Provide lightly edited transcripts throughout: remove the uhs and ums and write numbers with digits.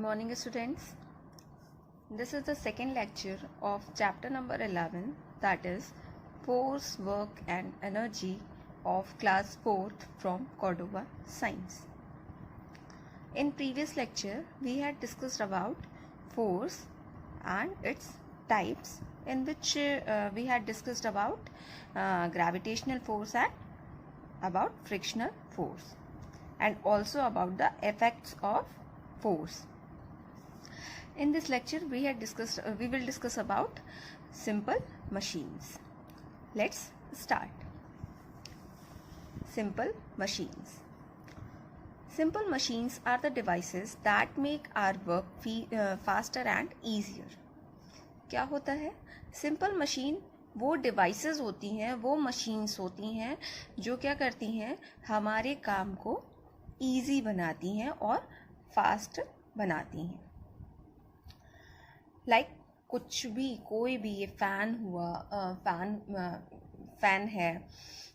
morning, students. This is the second lecture of chapter number 11, that is Force, Work and Energy of class 4th from Cordova Science. In previous lecture, we had discussed about force and its types, in which we had discussed about gravitational force and about frictional force, and also about the effects of force. In this lecture we will discuss about simple machines. Let's start. Simple machines. Simple machines are the devices that make our work faster and easier. क्या होता है? Simple machine वो devices होती हैं, वो machines होती हैं जो क्या करती हैं, हमारे काम को ईजी बनाती हैं और फास्ट बनाती हैं. लाइक कुछ भी, कोई भी, ये फैन हुआ, फैन है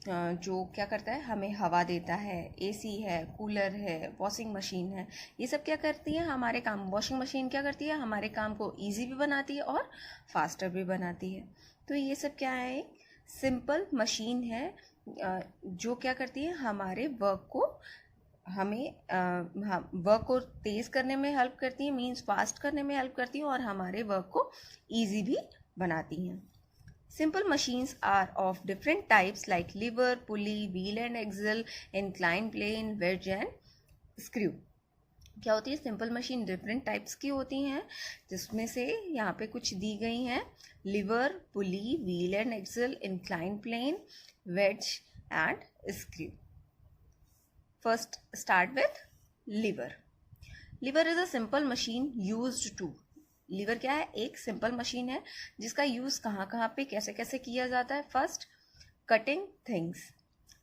जो क्या करता है, हमें हवा देता है. एसी है, कूलर है, वॉशिंग मशीन है, ये सब क्या करती है, हमारे काम. वॉशिंग मशीन क्या करती है, हमारे काम को इजी भी बनाती है और फास्टर भी बनाती है. तो ये सब क्या है, सिंपल मशीन है जो क्या करती है, हमारे वर्क को वर्क को तेज करने में हेल्प करती है, मीन्स फास्ट करने में हेल्प करती है, और हमारे वर्क को इजी भी बनाती हैं. Simple machines are of different types like lever, pulley, wheel and axle, inclined plane, wedge and screw. क्या होती है, सिंपल मशीन डिफरेंट टाइप्स की होती हैं, जिसमें से यहाँ पे कुछ दी गई हैं: lever, pulley, wheel and axle, inclined plane, wedge and screw. First start with lever. Lever is a simple machine used to. Lever क्या है, एक सिंपल मशीन है जिसका यूज कहाँ कहाँ पे कैसे कैसे किया जाता है. First, cutting things.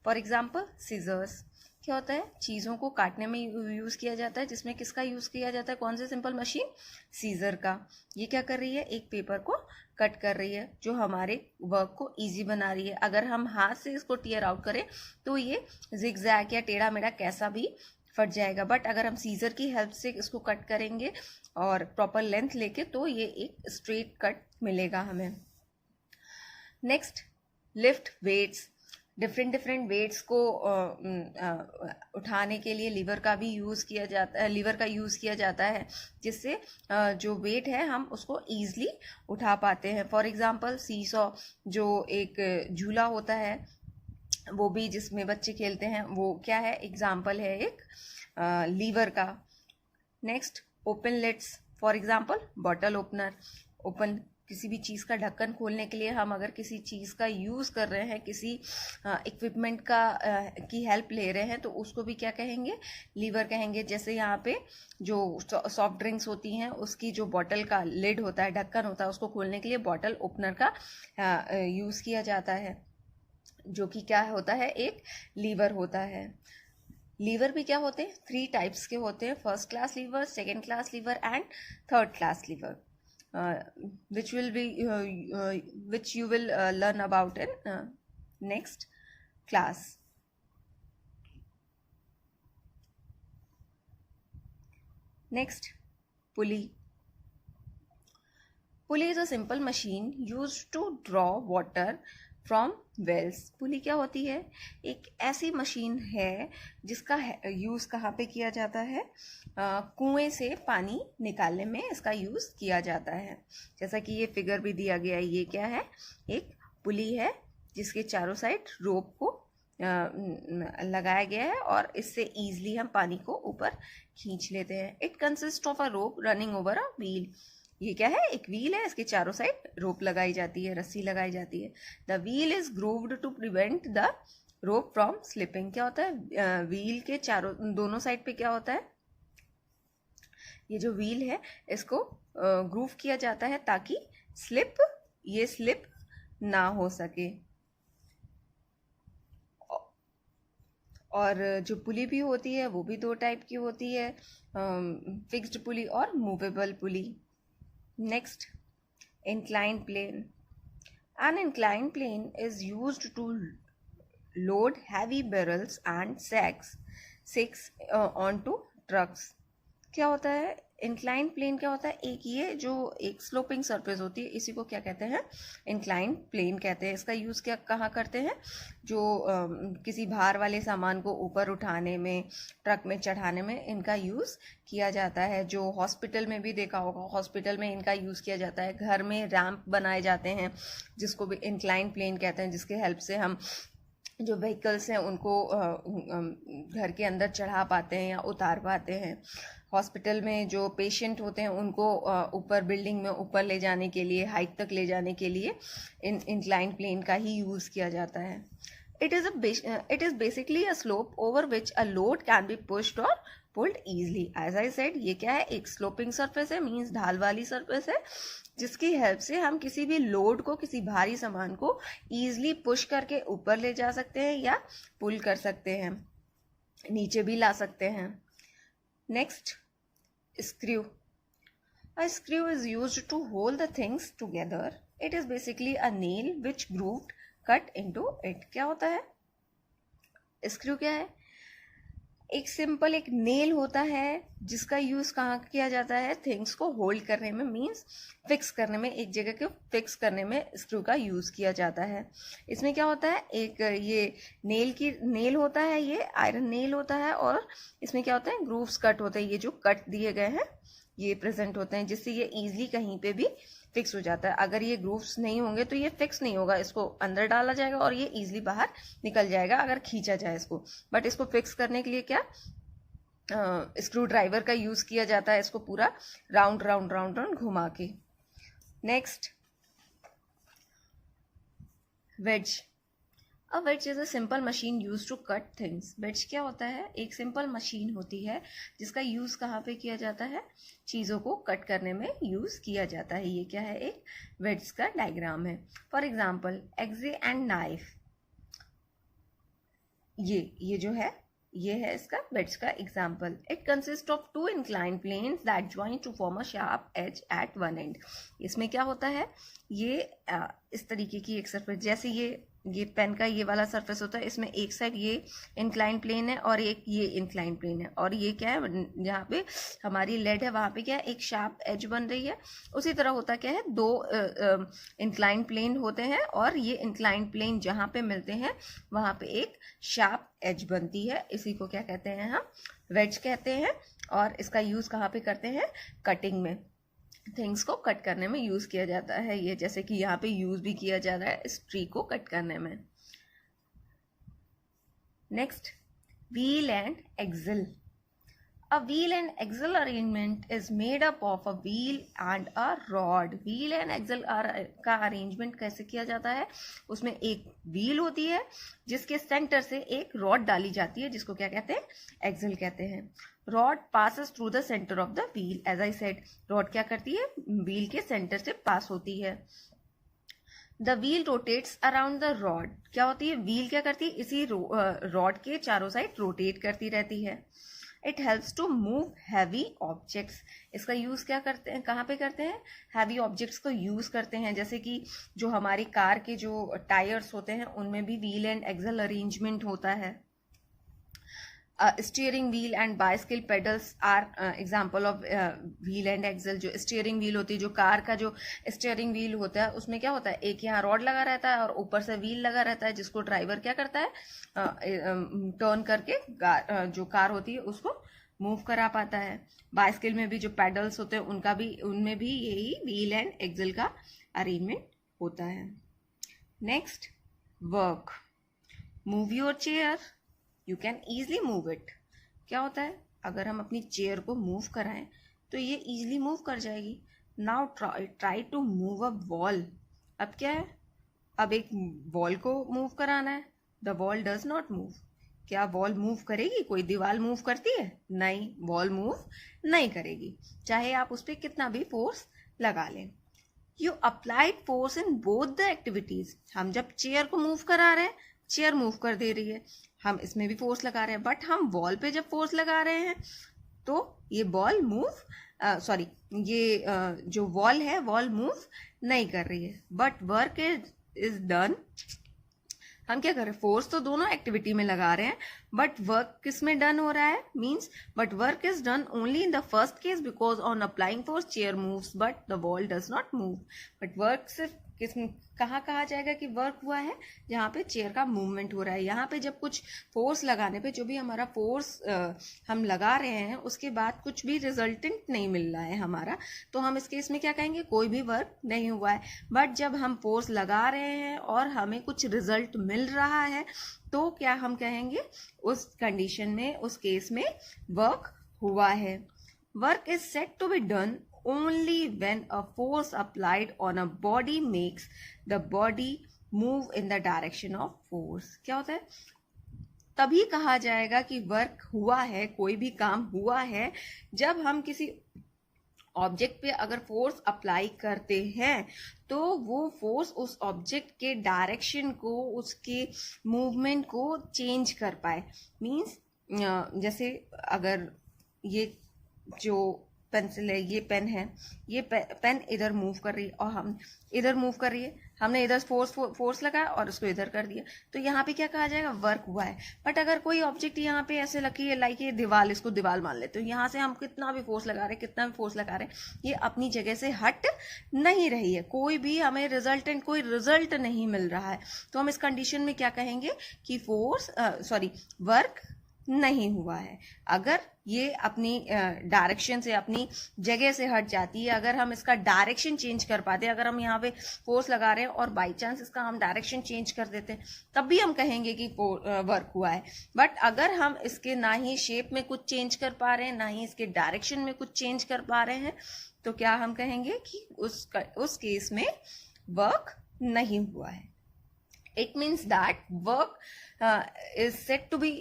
For example scissors. क्या होता है, चीज़ों को काटने में यूज़ किया जाता है, जिसमें किसका यूज़ किया जाता है, कौन सी सिंपल मशीन, सीजर का. ये क्या कर रही है, एक पेपर को कट कर रही है जो हमारे वर्क को इजी बना रही है. अगर हम हाथ से इसको टीयर आउट करें तो ये जिगजैग या टेढ़ा मेढ़ा कैसा भी फट जाएगा, बट अगर हम सीजर की हेल्प से इसको कट करेंगे और प्रॉपर लेंथ लेके तो ये एक स्ट्रेट कट मिलेगा हमें. Next, lift weights. Different weights को उठाने के लिए लीवर का भी यूज़ किया जाता है, लीवर का यूज़ किया जाता है, जिससे जो वेट है हम उसको ईजिली उठा पाते हैं. फॉर एग्जांपल सीसॉ, जो एक झूला होता है, वो भी जिसमें बच्चे खेलते हैं, वो क्या है, एग्जाम्पल है एक लीवर का. Next, open lids. For example bottle opener. Open, किसी भी चीज़ का ढक्कन खोलने के लिए हम अगर किसी चीज़ का यूज़ कर रहे हैं, किसी इक्विपमेंट का की हेल्प ले रहे हैं, तो उसको भी क्या कहेंगे, लीवर कहेंगे. जैसे यहाँ पे जो सॉफ्ट ड्रिंक्स होती हैं उसकी जो बॉटल का लिड होता है, ढक्कन होता है, उसको खोलने के लिए बॉटल ओपनर का यूज़ किया जाता है, जो कि क्या होता है, एक लीवर होता है. लीवर भी क्या होते हैं, 3 टाइप्स के होते हैं. First class lever, second class lever and third class lever, which you will learn about in next class. Next, pulley. Pulley is a simple machine used to draw water from wells. Pulley क्या होती है, एक ऐसी machine है जिसका use कहाँ पे किया जाता है, कुएं से पानी निकालने में इसका यूज़ किया जाता है. जैसा कि ये फिगर भी दिया गया है, ये क्या है, एक पुली है जिसके चारों साइड रोप को लगाया गया है और इससे ईजिली हम पानी को ऊपर खींच लेते हैं. It consist of a rope running over a wheel. ये क्या है, एक व्हील है, इसके चारों साइड रोप लगाई जाती है, रस्सी लगाई जाती है. The wheel is grooved to prevent the rope from slipping. क्या होता है, व्हील के दोनों साइड पे क्या होता है, ये जो व्हील है इसको ग्रूव किया जाता है ताकि स्लिप ना हो सके. और जो पुली भी होती है वो भी 2 टाइप की होती है, फिक्स्ड पुली और movable pulley. Next, inclined plane. An inclined plane is used to load heavy barrels and sacks onto trucks. क्या होता है, इंक्लाइन प्लेन क्या होता है? एक ये जो एक स्लोपिंग सरफेस होती है, इसी को क्या कहते हैं? इंक्लाइन प्लेन कहते हैं। इसका यूज़ क्या कहाँ करते हैं? जो किसी भार वाले सामान को ऊपर उठाने में, ट्रक में चढ़ाने में इनका यूज़ किया जाता है। जो हॉस्पिटल में भी देखा होगा, हॉस्पिटल में इनका यूज़ किया जाता है। घर में रैंप बनाए जाते हैं जिसको भी इंक्लाइन प्लेन कहते हैं, जिसके हेल्प से हम जो व्हीकल्स हैं उनको घर के अंदर चढ़ा पाते हैं या उतार पाते हैं। हॉस्पिटल में जो पेशेंट होते हैं उनको ऊपर बिल्डिंग में ऊपर ले जाने के लिए, हाइट तक ले जाने के लिए इंक्लाइन प्लेन का ही यूज़ किया जाता है। it is basically a slope over which a load can be pushed or pulled easily. As I said, ये क्या है? एक स्लोपिंग सरफेस है, मीन्स ढाल वाली सरफेस है, जिसकी हेल्प से हम किसी भी लोड को, किसी भारी सामान को ईजिली पुश करके ऊपर ले जा सकते हैं या पुल कर सकते हैं, नीचे भी ला सकते हैं। Next, screw. A screw is used to hold the things together. It is basically a nail which grooved cut into it. क्या होता है? स्क्रू क्या है? एक सिंपल एक नेल होता है जिसका यूज कहाँ किया जाता है? थिंग्स को होल्ड करने में, मीन्स फिक्स करने में, एक जगह को फिक्स करने में स्क्रू का यूज किया जाता है। इसमें क्या होता है? एक ये नेल होता है, ये आयरन नेल होता है, और इसमें क्या होता है? ग्रूव्स कट होते हैं। ये जो कट दिए गए हैं ये प्रेजेंट होते हैं, जिससे ये इजीली कहीं पे भी फिक्स हो जाता है। अगर ये ग्रूव्स नहीं होंगे तो ये फिक्स नहीं होगा, इसको अंदर डाला जाएगा और ये इजीली बाहर निकल जाएगा अगर खींचा जाए इसको। बट इसको फिक्स करने के लिए क्या स्क्रू ड्राइवर का यूज किया जाता है, इसको पूरा राउंड राउंड राउंड राउंड घुमा के। Next, wedge. A wedge is a simple machine used to cut things. wedge क्या होता है? एक सिंपल मशीन होती है जिसका यूज कहाँ पे किया जाता है? चीजों को कट करने में यूज किया जाता है। ये क्या है? एक wedge का डायग्राम है। For example, axe and knife. ये जो है ये है इसका wedge का example. It consist of two incline planes that join to form a sharp edge at one end. इसमें क्या होता है? ये इस तरीके की एक सरफेस, जैसे ये पेन का ये वाला सरफेस होता है, इसमें एक साइड ये इंक्लाइन प्लेन है और एक ये इंक्लाइन प्लेन है, और ये क्या है? जहाँ पे हमारी लेड है वहाँ पे क्या है? एक शार्प एज बन रही है। उसी तरह होता क्या है? दो इंक्लाइन प्लेन होते हैं और ये इंक्लाइन प्लेन जहाँ पे मिलते हैं वहाँ पे एक शार्प एज बनती है। इसी को क्या कहते हैं? हम वेज कहते हैं। और इसका यूज कहाँ पे करते हैं? कटिंग में, थिंग्स को कट करने में यूज किया जाता है। ये जैसे कि यहाँ पे यूज भी किया जा रहा है इस ट्री को कट करने में। Next, wheel and axle. A wheel and axle arrangement is made up of a wheel and a rod. Wheel and axle का अरेंजमेंट कैसे किया जाता है? उसमें एक व्हील होती है जिसके सेंटर से एक रॉड डाली जाती है, जिसको क्या कहते हैं? एक्सल कहते हैं। Rod passes through the center of the wheel. As I said, rod क्या करती है? व्हील के सेंटर से पास होती है। The wheel rotates around the rod. क्या होती है? व्हील क्या करती है? इसी रॉड के चारों साइड रोटेट करती रहती है। It helps to move heavy objects. इसका यूज क्या करते हैं? कहाँ पे करते हैं? हैवी ऑब्जेक्ट्स को यूज करते हैं। जैसे कि जो हमारी कार के जो टायर्स होते हैं उनमें भी व्हील एंड एक्सल अरेंजमेंट होता है। Steering wheel and bicycle pedals are example of wheel and axle. जो स्टीयरिंग व्हील होती है, जो कार का जो स्टीयरिंग व्हील होता है, उसमें क्या होता है? एक यहाँ रॉड लगा रहता है और ऊपर से व्हील लगा रहता है, जिसको ड्राइवर क्या करता है? टर्न करके जो कार होती है उसको मूव करा पाता है। बाइसिकल में भी जो पेडल्स होते हैं उनमें भी यही व्हील एंड एक्सल का अरेंजमेंट होता है। Next, work. Move your chair, you can easily move it. क्या होता है? अगर हम अपनी चेयर को मूव कराएं तो ये ईजिली मूव कर जाएगी। Now try to move a wall. अब क्या है? अब एक वॉल को मूव कराना है। The wall does not move. क्या वॉल मूव करेगी? कोई दीवार मूव करती है? नहीं, वॉल मूव नहीं करेगी, चाहे आप उस पर कितना भी फोर्स लगा लें। You applied force in both the activities. हम जब चेयर को मूव करा रहे हैं, चेयर मूव कर दे रही है, हम इसमें भी फोर्स लगा रहे हैं, बट हम वॉल पे जब फोर्स लगा रहे हैं तो ये बॉल मूव जो वॉल है वॉल मूव नहीं कर रही है। बट वर्क इज डन हम क्या कर रहे हैं, फोर्स तो दोनों एक्टिविटी में लगा रहे हैं, बट वर्क किस में डन हो रहा है, means but work is done only in the first case because on applying force chair moves but the ball does not move. But work सिर्फ किस कहाँ कहा जाएगा कि वर्क हुआ है, जहाँ पे चेयर का मूवमेंट हो रहा है। यहाँ पे जब कुछ फोर्स लगाने पे जो भी हमारा फोर्स हम लगा रहे हैं उसके बाद कुछ भी रिजल्टेंट नहीं मिल रहा है हमारा, तो हम इस केस में क्या कहेंगे, कोई भी वर्क नहीं हुआ है। बट जब हम फोर्स लगा रहे हैं और हमें कुछ रिजल्ट मिल रहा है तो क्या हम कहेंगे, उस कंडीशन में, उस केस में वर्क हुआ है। Work is said to be done only when a force applied on a body makes the body move in the direction of force। क्या होता है, तभी कहा जाएगा कि वर्क हुआ है, कोई भी काम हुआ है, जब हम किसी ऑब्जेक्ट पे अगर फोर्स अप्लाई करते हैं तो वो फोर्स उस ऑब्जेक्ट के डायरेक्शन को, उसके मूवमेंट को चेंज कर पाए। मीन्स जैसे अगर ये जो पेंसिल है, ये पेन है, ये पेन इधर मूव कर रही है और हम इधर मूव कर रही है, हमने इधर फोर्स लगाया और उसको इधर कर दिया, तो यहाँ पे क्या कहा जाएगा, वर्क हुआ है। बट अगर कोई ऑब्जेक्ट यहाँ पे ऐसे लगी है, लाइक ये दीवार, इसको दीवार मान लेते हैं, तो यहाँ से हम कितना भी फोर्स लगा रहे हैं, कितना भी फोर्स लगा रहे हैं, ये अपनी जगह से हट नहीं रही है, कोई भी हमें रिजल्टेंट, कोई रिजल्ट नहीं मिल रहा है, तो हम इस कंडीशन में क्या कहेंगे कि वर्क नहीं हुआ है। अगर ये अपनी डायरेक्शन से, अपनी जगह से हट जाती है, अगर हम इसका डायरेक्शन चेंज कर पाते हैं, अगर हम यहाँ पे फोर्स लगा रहे हैं और बाई चांस इसका हम डायरेक्शन चेंज कर देते हैं, तब भी हम कहेंगे कि वर्क हुआ है। बट अगर हम इसके ना ही शेप में कुछ चेंज कर पा रहे हैं, ना ही इसके डायरेक्शन में कुछ चेंज कर पा रहे हैं, तो क्या हम कहेंगे कि उस केस में वर्क नहीं हुआ है। It means that work is said to be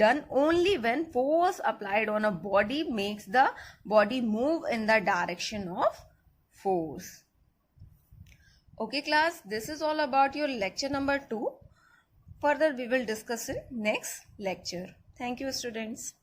done only when force applied on a body makes the body move in the direction of force. Okay class, this is all about your lecture number 2. Further we will discuss in next lecture. Thank you students.